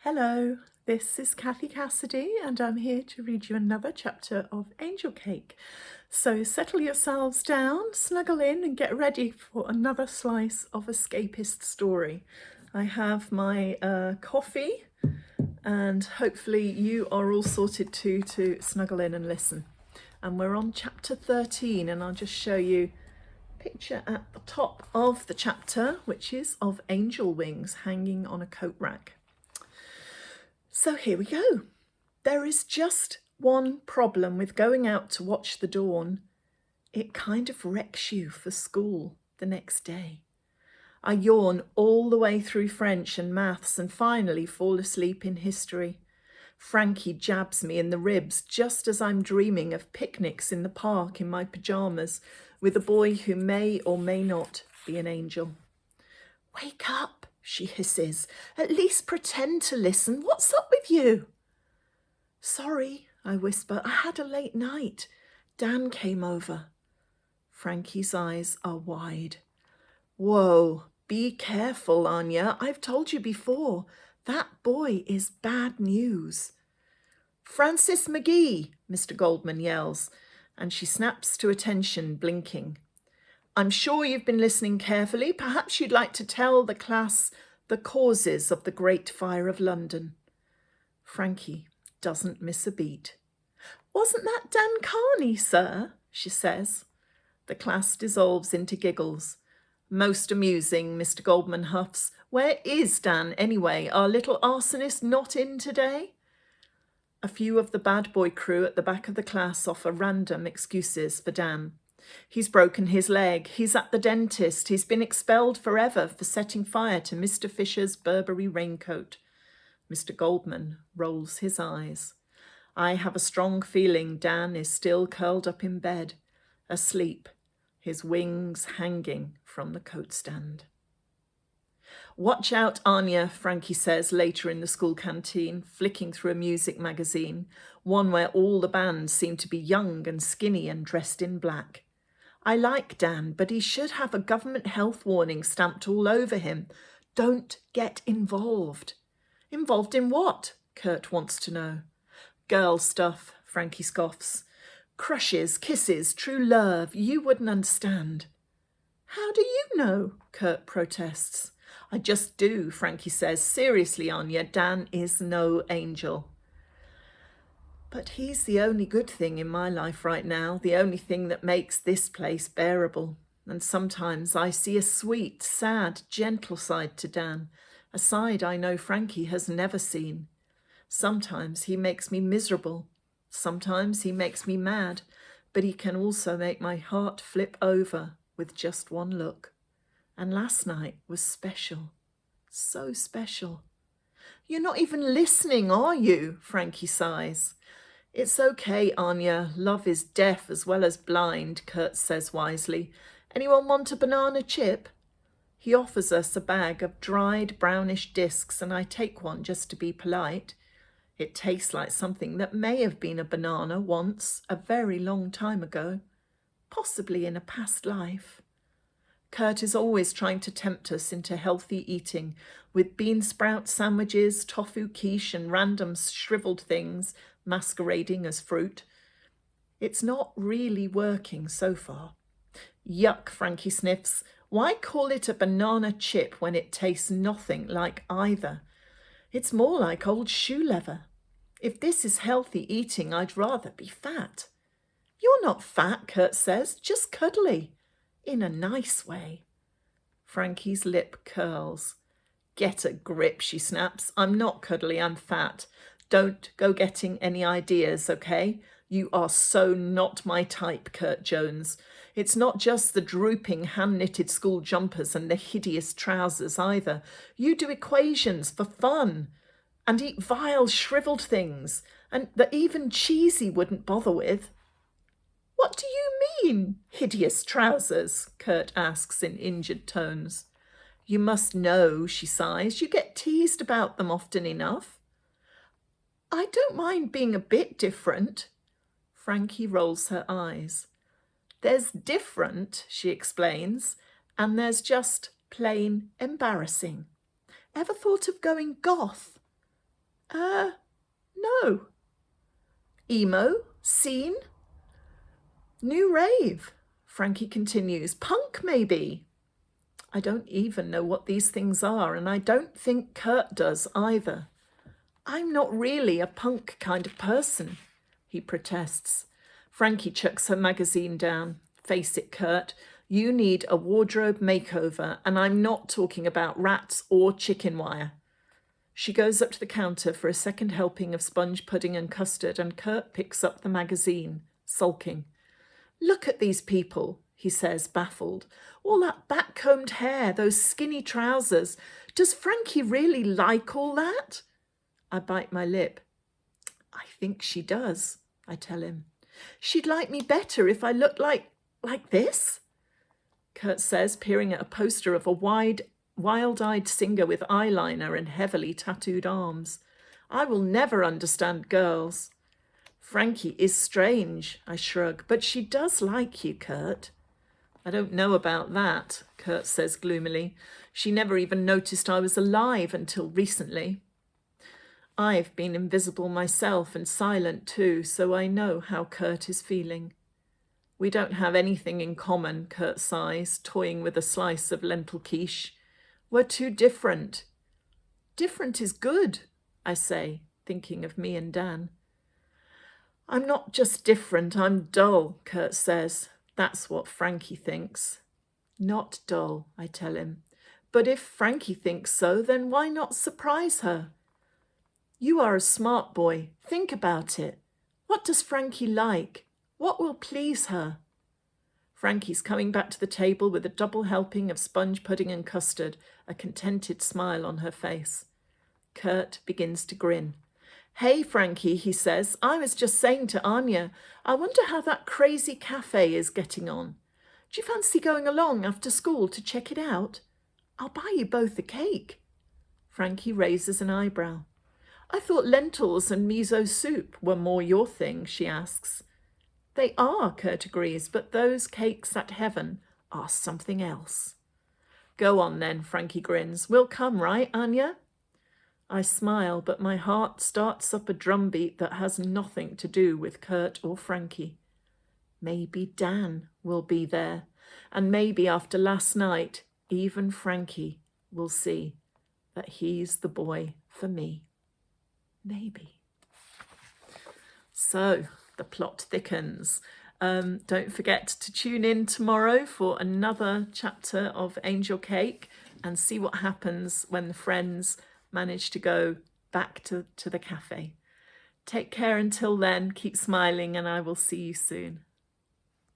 Hello, this is Cathy Cassidy and I'm here to read you another chapter of Angel Cake. So settle yourselves down, snuggle in and get ready for another slice of escapist story. I have my coffee and hopefully you are all sorted too to snuggle in and listen. And we're on chapter 13 and I'll just show you a picture at the top of the chapter, which is of angel wings hanging on a coat rack. So here we go. There is just one problem with going out to watch the dawn. It kind of wrecks you for school the next day. I yawn all the way through French and maths and finally fall asleep in history. Frankie jabs me in the ribs just as I'm dreaming of picnics in the park in my pyjamas with a boy who may or may not be an angel. "Wake up," she hisses. "At least pretend to listen. What's up with you?" "Sorry," I whisper. "I had a late night. Dan came over." Frankie's eyes are wide. "Whoa, be careful, Anya. I've told you before. That boy is bad news." "Francis McGee," Mr. Goldman yells, and she snaps to attention, blinking. "I'm sure you've been listening carefully. Perhaps you'd like to tell the class the causes of the Great Fire of London." Frankie doesn't miss a beat. "Wasn't that Dan Carney, sir?" she says. The class dissolves into giggles. "Most amusing," Mr. Goldman huffs. "Where is Dan anyway? Our little arsonist not in today?" A few of the bad boy crew at the back of the class offer random excuses for Dan. "He's broken his leg, he's at the dentist, he's been expelled forever for setting fire to Mr. Fisher's Burberry raincoat." Mr. Goldman rolls his eyes. "I have a strong feeling Dan is still curled up in bed, asleep, his wings hanging from the coat stand." "Watch out, Anya," Frankie says later in the school canteen, flicking through a music magazine, one where all the bands seem to be young and skinny and dressed in black. "I like Dan, but he should have a government health warning stamped all over him. Don't get involved." "Involved in what?" Kurt wants to know. "Girl stuff," Frankie scoffs. "Crushes, kisses, true love, you wouldn't understand." "How do you know?" Kurt protests. "I just do," Frankie says. "Seriously, Anya, Dan is no angel." "But he's the only good thing in my life right now, the only thing that makes this place bearable. And sometimes I see a sweet, sad, gentle side to Dan, a side I know Frankie has never seen. Sometimes he makes me miserable. Sometimes he makes me mad, but he can also make my heart flip over with just one look. And last night was special, so special." "You're not even listening, are you?" Frankie sighs. "It's okay, Anya. Love is deaf as well as blind," Kurt says wisely. "Anyone want a banana chip?" He offers us a bag of dried brownish discs and I take one just to be polite. It tastes like something that may have been a banana once, a very long time ago, possibly in a past life. Kurt is always trying to tempt us into healthy eating with bean sprout sandwiches, tofu quiche and random shriveled things masquerading as fruit. It's not really working so far. "Yuck," Frankie sniffs. "Why call it a banana chip when it tastes nothing like either? It's more like old shoe leather. If this is healthy eating, I'd rather be fat." "You're not fat," Kurt says, "just cuddly. In a nice way." Frankie's lip curls. "Get a grip," she snaps. "I'm not cuddly, I'm fat. Don't go getting any ideas, okay? You are so not my type, Kurt Jones. It's not just the drooping hand-knitted school jumpers and the hideous trousers either. You do equations for fun and eat vile, shriveled things and that even Cheesy wouldn't bother with." "What do you mean, hideous trousers?" Kurt asks in injured tones. "You must know," she sighs. "You get teased about them often enough." "I don't mind being a bit different." Frankie rolls her eyes. "There's different," she explains, "and there's just plain embarrassing. Ever thought of going goth?" No. Emo? Scene? New rave, Frankie continues. Punk, maybe. I don't even know what these things are, and I don't think Kurt does either. I'm not really a punk kind of person, he protests. Frankie chucks her magazine down. Face it, Kurt, you need a wardrobe makeover, and I'm not talking about rats or chicken wire. She goes up to the counter for a second helping of sponge pudding and custard, and Kurt picks up the magazine, sulking. Look at these people, he says, baffled. All that back-combed hair, those skinny trousers. Does Frankie really like all that? I bite my lip. I think she does, I tell him. She'd like me better if I looked like this? Kurt says, peering at a poster of a wild-eyed singer with eyeliner and heavily tattooed arms. I will never understand girls. Frankie is strange, I shrug, but she does like you, Kurt. I don't know about that, Kurt says gloomily. She never even noticed I was alive until recently. I've been invisible myself and silent too, so I know how Kurt is feeling. We don't have anything in common, Kurt sighs, toying with a slice of lentil quiche. We're too different. Different is good, I say, thinking of me and Dan. I'm not just different, I'm dull, Kurt says. That's what Frankie thinks. Not dull, I tell him. But if Frankie thinks so, then why not surprise her? You are a smart boy. Think about it. What does Frankie like? What will please her? Frankie's coming back to the table with a double helping of sponge pudding and custard, a contented smile on her face. Kurt begins to grin. Hey, Frankie, he says, I was just saying to Anya, I wonder how that crazy cafe is getting on. Do you fancy going along after school to check it out? I'll buy you both a cake. Frankie raises an eyebrow. I thought lentils and miso soup were more your thing, she asks. They are, Kurt agrees, but those cakes at heaven are something else. Go on then, Frankie grins. We'll come, right, Anya? I smile, but my heart starts up a drumbeat that has nothing to do with Kurt or Frankie. Maybe Dan will be there, and maybe after last night, even Frankie will see that he's the boy for me. Maybe. So, the plot thickens. Don't forget to tune in tomorrow for another chapter of Angel Cake and see what happens when the friends manage to go back to the cafe. Take care until then, keep smiling, and I will see you soon.